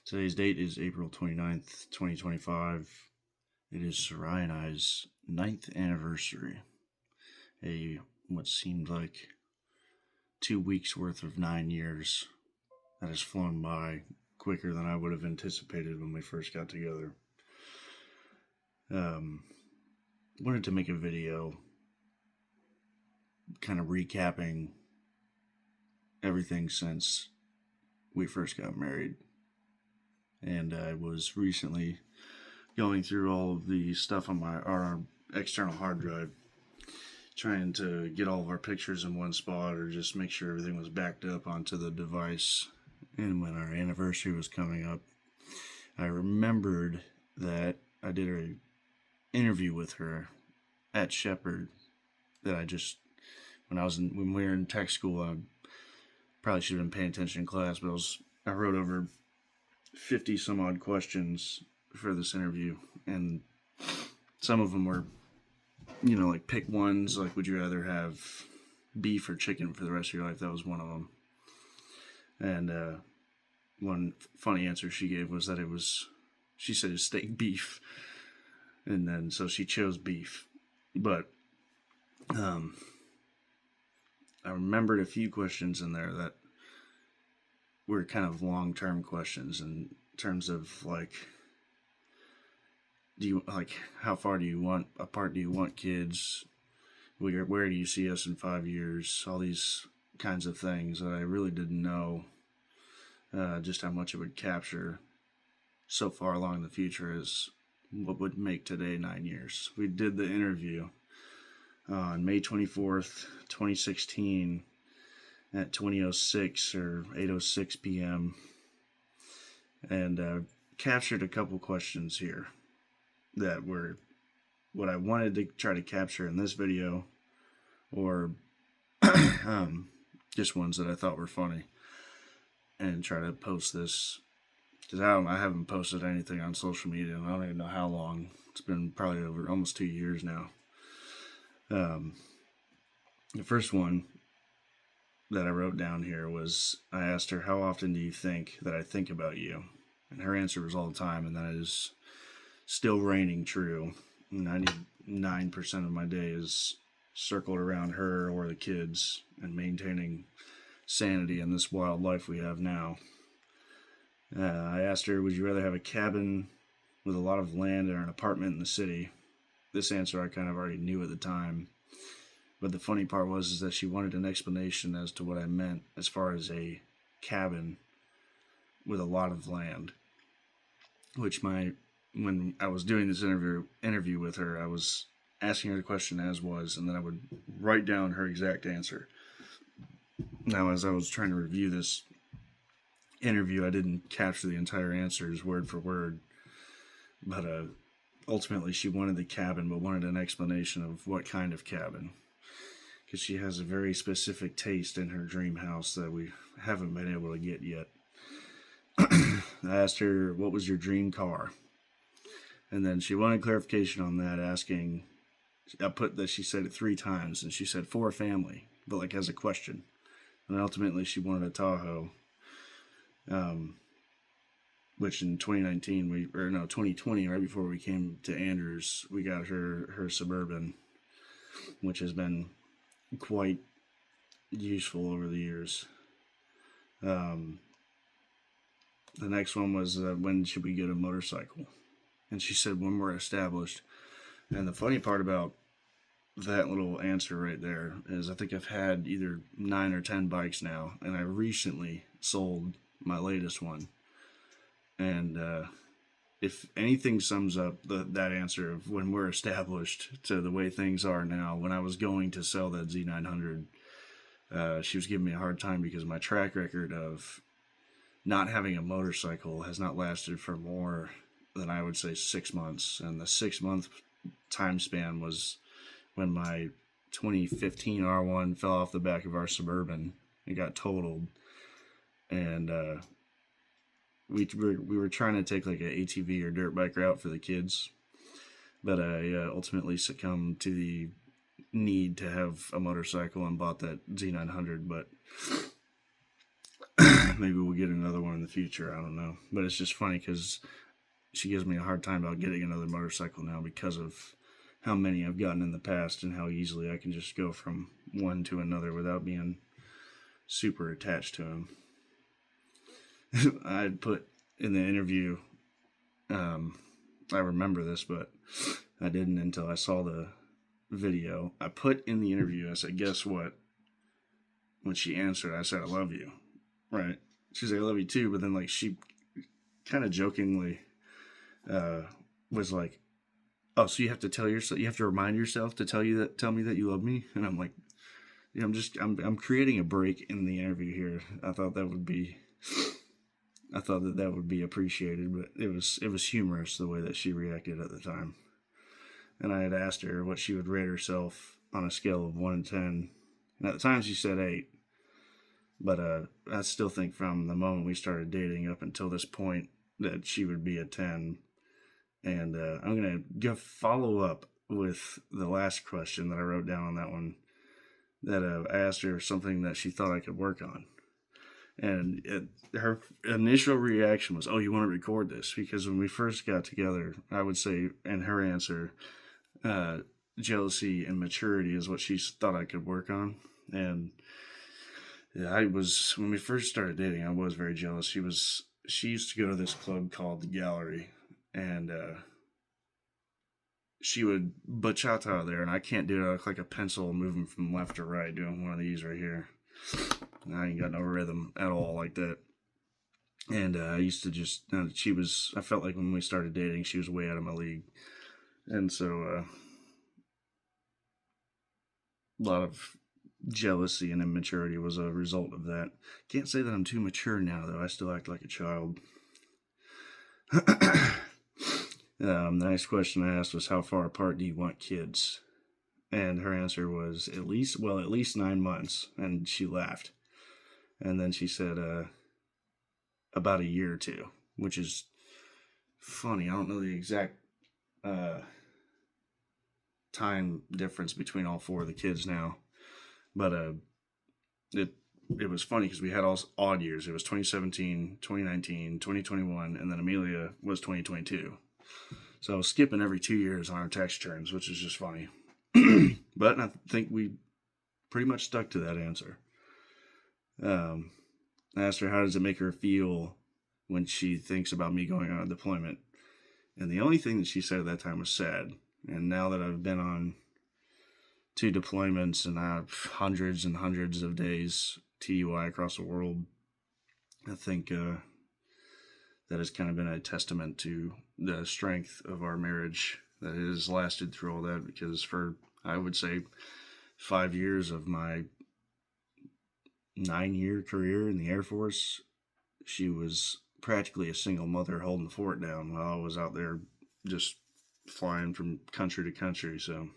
Today's date is April 29th, 2025. It is Sarai and I's 9th anniversary. What seemed like 2 weeks worth of 9 years that has flown by quicker than I would have anticipated when we first got together. Wanted to make a video kind of recapping everything since we first got married. And I was recently going through all of the stuff on our external hard drive, trying to get all of our pictures in one spot or just make sure everything was backed up onto the device. And when our anniversary was coming up, I remembered that I did an interview with her at Shepherd that when we were in tech school, I probably should have been paying attention in class, but I wrote over 50 some odd questions for this interview, and some of them were, like pick ones, like would you rather have beef or chicken for the rest of your life? That was one of them. And one funny answer she gave was that she said it's steak beef, and then so she chose beef. But I remembered a few questions in there that were kind of long-term questions in terms of how far do you want apart? Do you want kids? Where do you see us in 5 years? All these kinds of things that I really didn't know just how much it would capture so far along in the future as what would make today 9 years. We did the interview on May 24th, 2016 at 20:06 or 8:06 p.m. and captured a couple questions here that were what I wanted to try to capture in this video, or just ones that I thought were funny, and try to post this because I haven't posted anything on social media and I don't even know how long. It's been probably over almost 2 years now. The first one that I wrote down here was, I asked her, how often do you think that I think about you? And her answer was all the time, and that is still reigning true. 99% of my day is circled around her or the kids and maintaining sanity in this wild life we have now. I asked her, would you rather have a cabin with a lot of land or an apartment in the city? This answer I kind of already knew at the time. But the funny part was that she wanted an explanation as to what I meant as far as a cabin with a lot of land. Which when I was doing this interview with her, I was asking her the question as was, and then I would write down her exact answer. Now, as I was trying to review this interview, I didn't capture the entire answers word for word. But ultimately, she wanted the cabin, but wanted an explanation of what kind of cabin. Because she has a very specific taste in her dream house that we haven't been able to get yet. I asked her, what was your dream car? And then she wanted clarification on that, asking, I put that she said it 3 times, and she said for a family, but as a question. And ultimately she wanted a Tahoe, which in 2020, right before we came to Andrews, we got her Suburban, which has been quite useful over the years. The next one was, when should we get a motorcycle? And she said, when we're established. And the funny part about that little answer right there is I think I've had either 9 or 10 bikes now, and I recently sold my latest one. And if anything sums up that answer of when we're established to the way things are now, when I was going to sell that Z900, she was giving me a hard time because my track record of not having a motorcycle has not lasted for more than, I would say, 6 months. And the 6-month time span was when my 2015 R1 fell off the back of our Suburban and got totaled. And we were trying to take an ATV or dirt bike route for the kids, but I ultimately succumbed to the need to have a motorcycle and bought that Z900. But Maybe we'll get another one in the future. I don't know. But it's just funny because she gives me a hard time about getting another motorcycle now because of how many I've gotten in the past and how easily I can just go from one to another without being super attached to them. I put in the interview, I remember this, but I didn't until I saw the video. I put in the interview, I said, guess what? When she answered, I said, I love you. Right? She's like, I love you too. But then, like, she kind of jokingly was like, oh, so you have to tell yourself, you have to remind yourself to tell me that you love me. And I'm like, yeah, I'm creating a break in the interview here. I thought that would be appreciated, but it was humorous the way that she reacted at the time. And I had asked her what she would rate herself on a scale of 1 to 10. And at the time she said 8. But I still think from the moment we started dating up until this point that she would be a 10. And I'm going to follow up with the last question that I wrote down on that one. That I asked her something that she thought I could work on. And her initial reaction was, oh, you want to record this? Because when we first got together, I would say, and her answer, jealousy and maturity is what she thought I could work on. And yeah, when we first started dating, I was very jealous. She used to go to this club called The Gallery, and she would bachata there, and I can't do it. I look like a pencil moving from left to right doing one of these right here. I ain't got no rhythm at all like that. And I used to just, I felt like when we started dating, she was way out of my league. And so a lot of jealousy and immaturity was a result of that. Can't say that I'm too mature now, though. I still act like a child. The next question I asked was, how far apart do you want kids? And her answer was at least 9 months. And she laughed. And then she said, about a year or two, which is funny. I don't know the exact time difference between all 4 of the kids now. But it was funny because we had all odd years. It was 2017, 2019, 2021, and then Amelia was 2022. So I was skipping every 2 years on our tax returns, which is just funny. But I think we pretty much stuck to that answer. I asked her, how does it make her feel when she thinks about me going on a deployment? And the only thing that she said at that time was sad. And now that I've been on 2 deployments and I have hundreds and hundreds of days TUI across the world, I think that has kind of been a testament to the strength of our marriage that has lasted through all that, because for, I would say, 5 years of my 9-year career in the Air Force, she was practically a single mother holding the fort down while I was out there just flying from country to country. So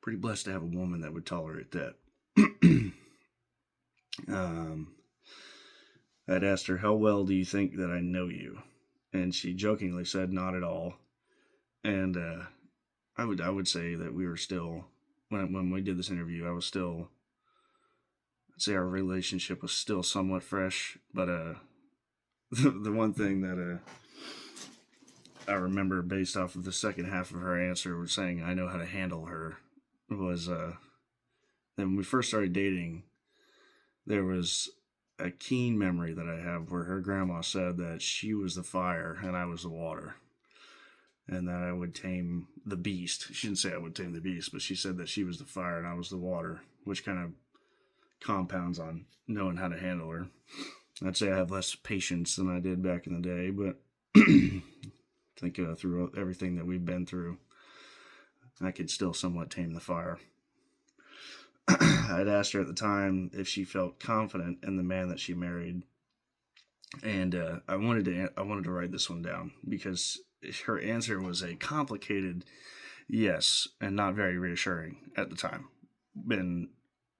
pretty blessed to have a woman that would tolerate that. I'd asked her, how well do you think that I know you? And she jokingly said, not at all. And I would say that we were still, when we did this interview, I'd say our relationship was still somewhat fresh. But the one thing that I remember based off of the second half of her answer was saying, I know how to handle her, was that when we first started dating, there was a keen memory that I have where her grandma said that she was the fire and I was the water, and that I would tame the beast. She didn't say I would tame the beast, but she said that she was the fire and I was the water, which kind of compounds on knowing how to handle her. I'd say I have less patience than I did back in the day, but I think through everything that we've been through, I could still somewhat tame the fire. I'd asked her at the time if she felt confident in the man that she married, and I wanted to write this one down because her answer was a complicated yes and not very reassuring at the time. And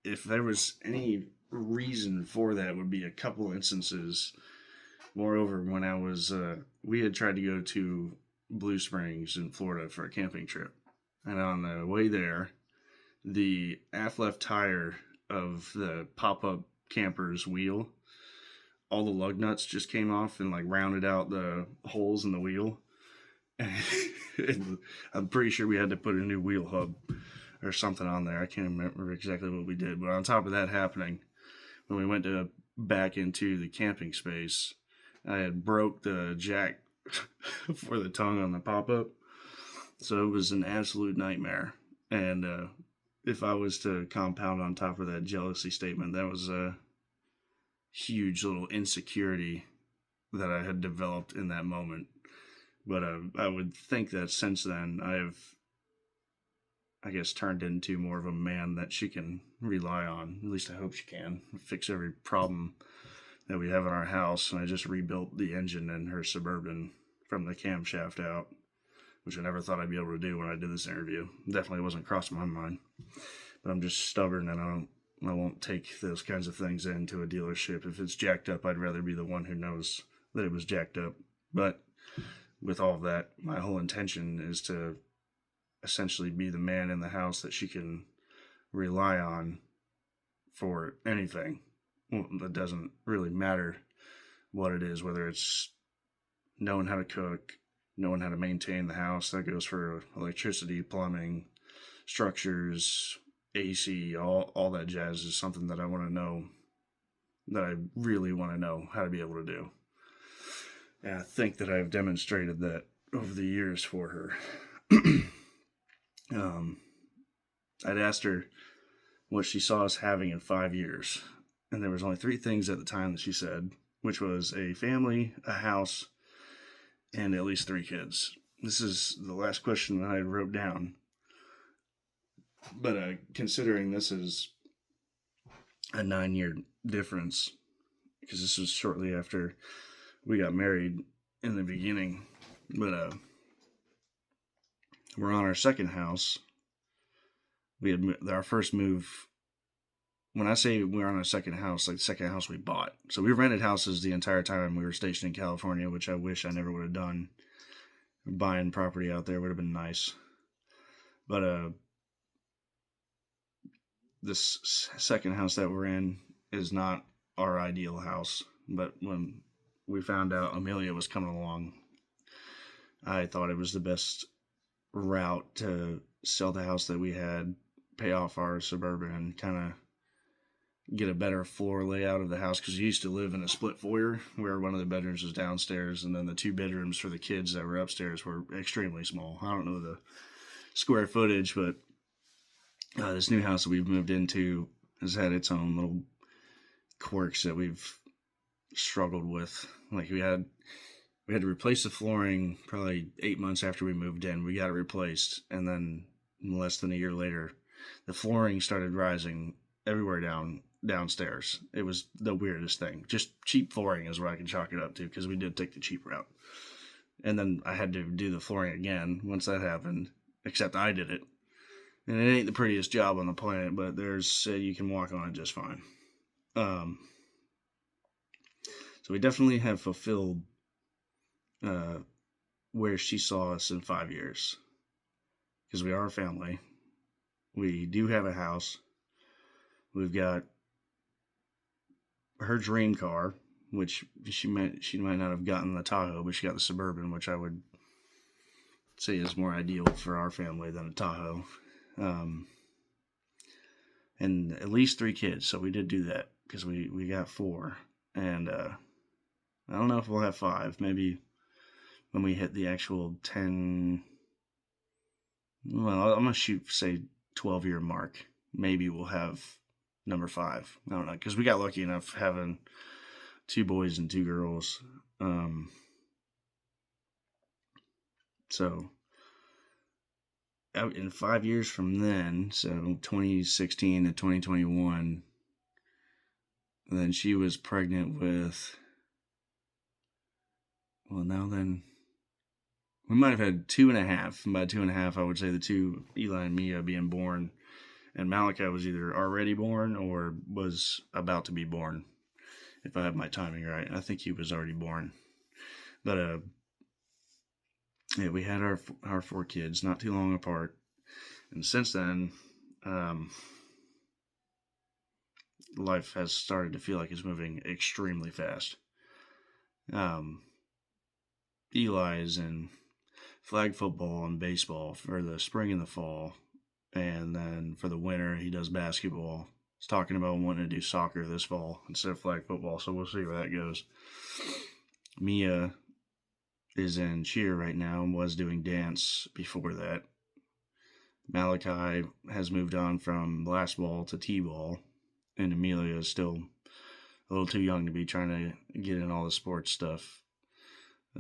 if there was any reason for that, it would be a couple instances. Moreover, when I was, we had tried to go to Blue Springs in Florida for a camping trip, and on the way there, the aft left tire of the pop-up camper's wheel all the lug nuts just came off and like rounded out the holes in the wheel. And I'm pretty sure we had to put a new wheel hub or something on there. I can't remember exactly what we did, but on top of that happening, when we went to back into the camping space, I had broke the jack for the tongue on the pop-up, so it was an absolute nightmare. And if I was to compound on top of that jealousy statement, that was a huge little insecurity that I had developed in that moment. But I would think that since then I've, I guess, turned into more of a man that she can rely on. At least I hope she can fix every problem that we have in our house. And I just rebuilt the engine in her Suburban from the camshaft out, which I never thought I'd be able to do when I did this interview. Definitely wasn't crossing my mind. But I'm just stubborn, and I won't take those kinds of things into a dealership. If it's jacked up, I'd rather be the one who knows that it was jacked up. But with all of that, my whole intention is to essentially be the man in the house that she can rely on for anything. Well, that doesn't really matter what it is, whether it's knowing how to cook, knowing how to maintain the house. That goes for electricity, plumbing, structures, AC, all that jazz is something that I want to know, that I really want to know how to be able to do. And I think that I've demonstrated that over the years for her. I'd asked her what she saw us having in 5 years, and there was only 3 things at the time that she said, which was a family, a house, and at least 3 kids. This is the last question that I wrote down. But considering this is a 9-year difference, because this was shortly after we got married in the beginning, but we're on our second house. We had our first move. When I say we're on our second house, like the second house we bought. So we rented houses the entire time we were stationed in California, which I wish I never would have done. Buying property out there would have been nice. But this second house that we're in is not our ideal house. But when we found out Amelia was coming along, I thought it was the best route to sell the house that we had, pay off our Suburban, and kind of get a better floor layout of the house, because we used to live in a split foyer where one of the bedrooms was downstairs, and then the 2 bedrooms for the kids that were upstairs were extremely small. I don't know the square footage, but this new house that we've moved into has had its own little quirks that we've struggled with. Like we had to replace the flooring probably 8 months after we moved in. We got it replaced, and then less than a year later, the flooring started rising everywhere downstairs. It was the weirdest thing. Just cheap flooring is what I can chalk it up to, because we did take the cheap route. And then I had to do the flooring again once that happened, except I did it. And it ain't the prettiest job on the planet, but you can walk on it just fine. So we definitely have fulfilled where she saw us in 5 years, because we are a family. We do have a house. We've got her dream car, which she might not have gotten the Tahoe, but she got the Suburban, which I would say is more ideal for our family than a Tahoe. And at least 3 kids, so we did do that, because we got 4. And I don't know if we'll have 5. Maybe when we hit the actual 10, well, I'm going to say 12-year mark. Maybe we'll have number 5. I don't know, because we got lucky enough having 2 boys and 2 girls. So in 5 years from then, so 2016 to 2021, and then she was pregnant with, well, now then, we might have had 2.5. And by 2.5, I would say the 2, Eli and Mia, being born. And Malachi was either already born or was about to be born, if I have my timing right. I think he was already born. But yeah, we had our 4 kids not too long apart. And since then, life has started to feel like it's moving extremely fast. Um, Eli is in flag football and baseball for the spring and the fall, and then for the winter he does basketball. He's talking about wanting to do soccer this fall instead of flag football, so we'll see where that goes. Mia is in cheer right now and was doing dance before that. Malachi has moved on from blast ball to t-ball, and Amelia is still a little too young to be trying to get in all the sports stuff.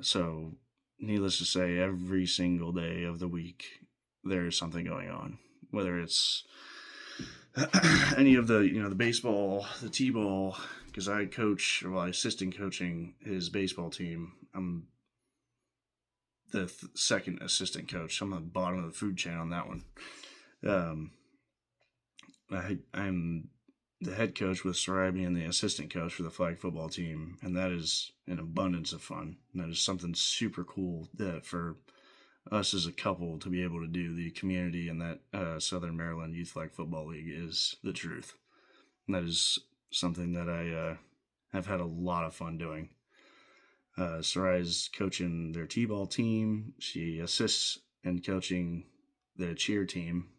So, needless to say, every single day of the week there is something going on. Whether it's any of the the baseball, the t-ball, because I coach, well, I assistant coaching his baseball team. I'm the second assistant coach. I'm on the bottom of the food chain on that one. Um, I'm the head coach with Sarai being the assistant coach for the flag football team, and that is an abundance of fun. And that is something super cool that for us as a couple to be able to do. The community in that Southern Maryland Youth Flag Football League is the truth. And that is something that I have had a lot of fun doing. Sarai's coaching their t-ball team. She assists in coaching the cheer team.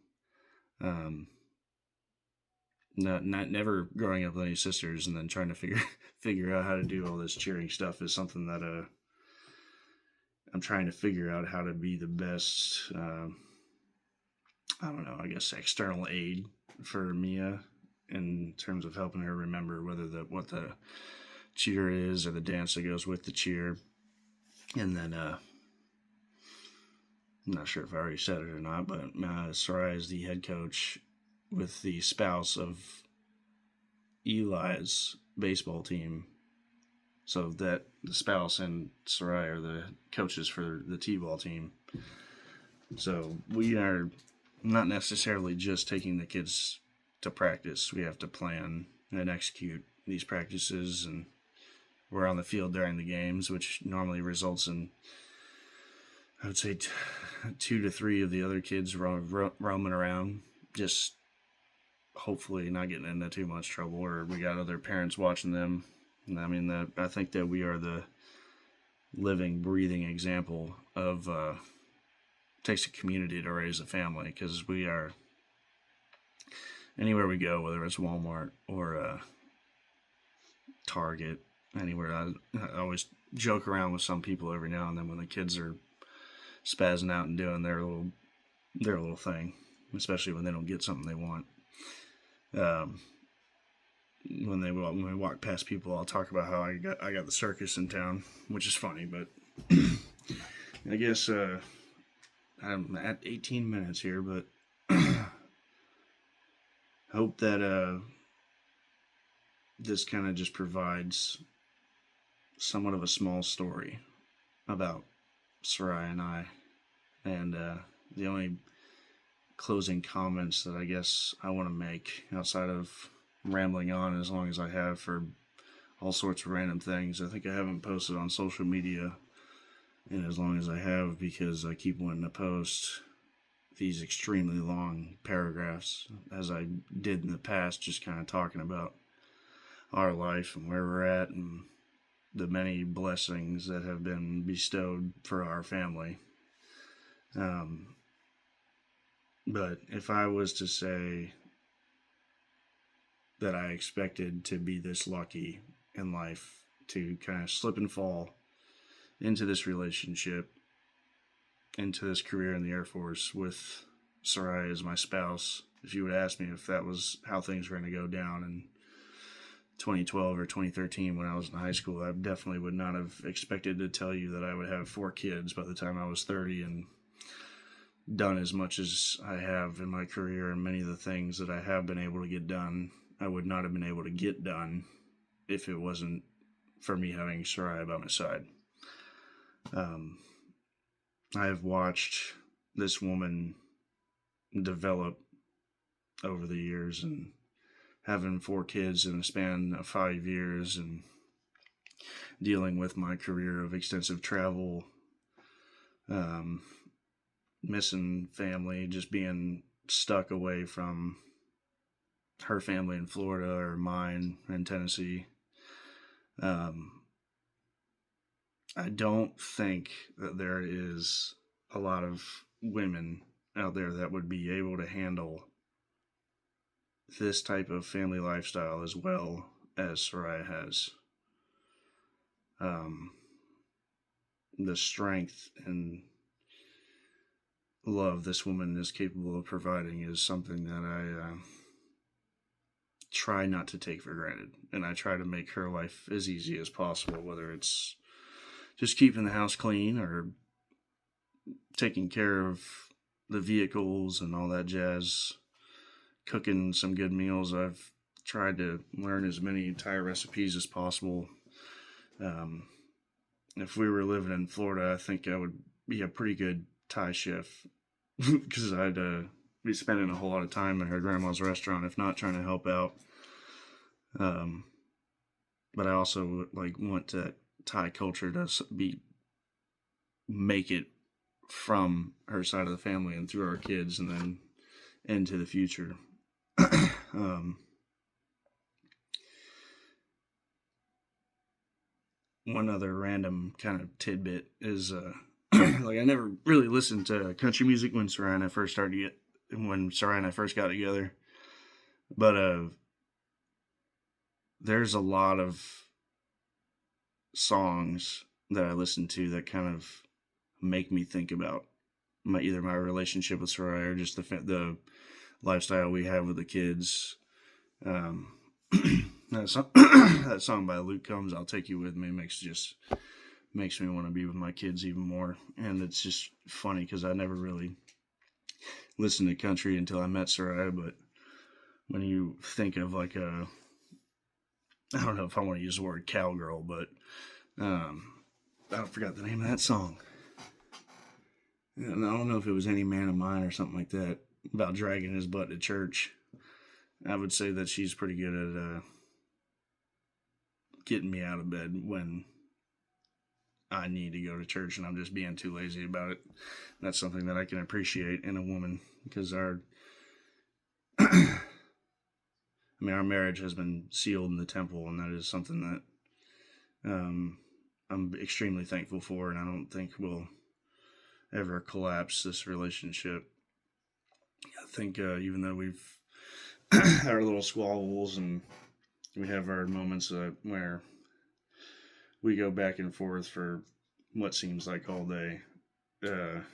Never growing up with any sisters and then trying to figure out how to do all this cheering stuff is something that I'm trying to figure out how to be the best. I don't know. I guess external aid for Mia in terms of helping her remember what the cheer is or the dance that goes with the cheer. And then I'm not sure if I already said it or not, but Sarai is the head coach with the spouse of Eli's baseball team. So that the spouse and Sarai are the coaches for the t-ball team. So we are not necessarily just taking the kids to practice. We have to plan and execute these practices, and we're on the field during the games, which normally results in, I would say, 2 to 3 of the other kids roaming around, just hopefully not getting into too much trouble, or we got other parents watching them. And I mean, I think that we are the living, breathing example of takes a community to raise a family, because we are, anywhere we go, whether it's Walmart or Target, anywhere. I always joke around with some people every now and then when the kids are spazzing out and doing their little thing, especially when they don't get something they want. When we walk past people, I'll talk about how I got the circus in town, which is funny, but I guess I'm at 18 minutes here, but hope that this kind of just provides somewhat of a small story about Sarai and I. And the only closing comments that I guess I want to make, outside of rambling on as long as I have for all sorts of random things, I think I haven't posted on social media in as long as I have, because I keep wanting to post these extremely long paragraphs, as I did in the past, just kind of talking about our life and where we're at and the many blessings that have been bestowed for our family. But if I was to say that I expected to be this lucky in life, to kind of slip and fall into this relationship, into this career in the Air Force with Sarai as my spouse, if you would ask me if that was how things were going to go down in 2012 or 2013 when I was in high school, I definitely would not have expected to tell you that I would have 4 kids by the time I was 30 and done as much as I have in my career, and many of the things that I have been able to get done, I would not have been able to get done if it wasn't for me having Sarai by my side. I have watched this woman develop over the years, and having 4 kids in a span of 5 years, and dealing with my career of extensive travel, missing family, just being stuck away from her family in Florida or mine in Tennessee. I don't think that there is a lot of women out there that would be able to handle this type of family lifestyle as well as Soraya has. The strength and love this woman is capable of providing is something that I try not to take for granted. And I try to make her life as easy as possible, whether it's just keeping the house clean or taking care of the vehicles and all that jazz, cooking some good meals. I've tried to learn as many Thai recipes as possible. If we were living in Florida, I think I would be a pretty good Thai chef because I'd be spending a whole lot of time in her grandma's restaurant, if not trying to help out. But I also want that Thai culture to make it from her side of the family and through our kids and then into the future. One other random kind of tidbit is I never really listened to country music when Soraya and I first got together, but there's a lot of songs that I listen to that kind of make me think about either my relationship with Soraya or just the lifestyle we have with the kids. That song by Luke Combs, "I'll Take You With Me," makes me want to be with my kids even more. And it's just funny because I never really listened to country until I met Soraya. But when you think of I don't know if I want to use the word cowgirl, but I forgot the name of that song. And I don't know if it was "Any Man of Mine" or something like that, about dragging his butt to church. I would say that she's pretty good at getting me out of bed when I need to go to church and I'm just being too lazy about it. That's something that I can appreciate in a woman, because our marriage has been sealed in the temple, and that is something that I'm extremely thankful for, and I don't think we'll ever collapse this relationship. I think even though we've had our little squabbles and we have our moments where we go back and forth for what seems like all day, the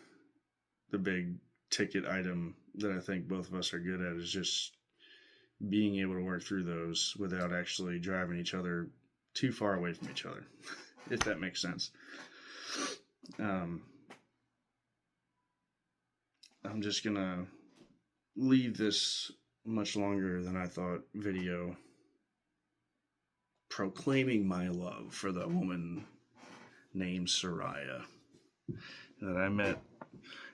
big ticket item that I think both of us are good at is just being able to work through those without actually driving each other too far away from each other, if that makes sense. I'm just gonna leave this much longer than I thought video proclaiming my love for the woman named Soraya that I met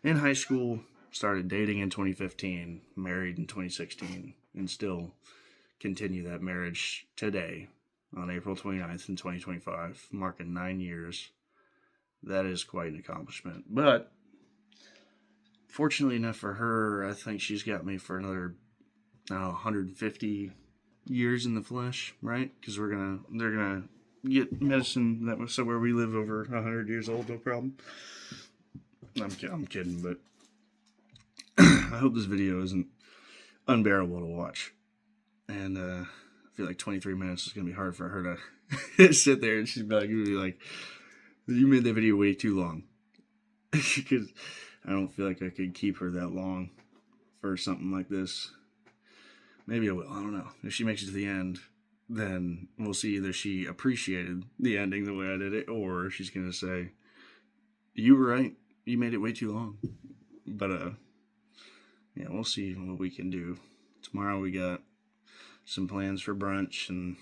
in high school, started dating in 2015, married in 2016, and still continue that marriage today on April 29th in 2025, marking 9 years. That is quite an accomplishment. But fortunately enough for her, I think she's got me for another 150 years in the flesh, right? Because they're gonna get medicine that was so where we live over 100 years old, no problem. I'm kidding, but I hope this video isn't unbearable to watch. And I feel like 23 minutes is gonna be hard for her to sit there, and she's gonna be like, "You made that video way too long," because I don't feel like I could keep her that long for something like this. Maybe I will. I don't know. If she makes it to the end, then we'll see either she appreciated the ending the way I did it, or she's going to say, "You were right. You made it way too long." But, yeah, we'll see what we can do. Tomorrow we got some plans for brunch, and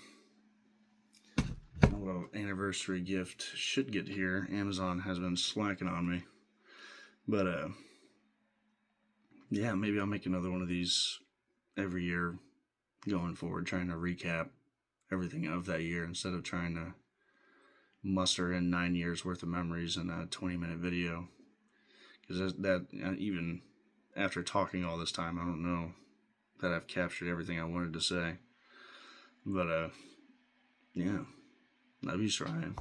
a little anniversary gift should get here. Amazon has been slacking on me. But, yeah, maybe I'll make another one of these every year going forward, trying to recap everything of that year instead of trying to muster in 9 years worth of memories in a 20-minute video. Because that even after talking all this time, I don't know that I've captured everything I wanted to say. But, yeah. Love you, Ryan.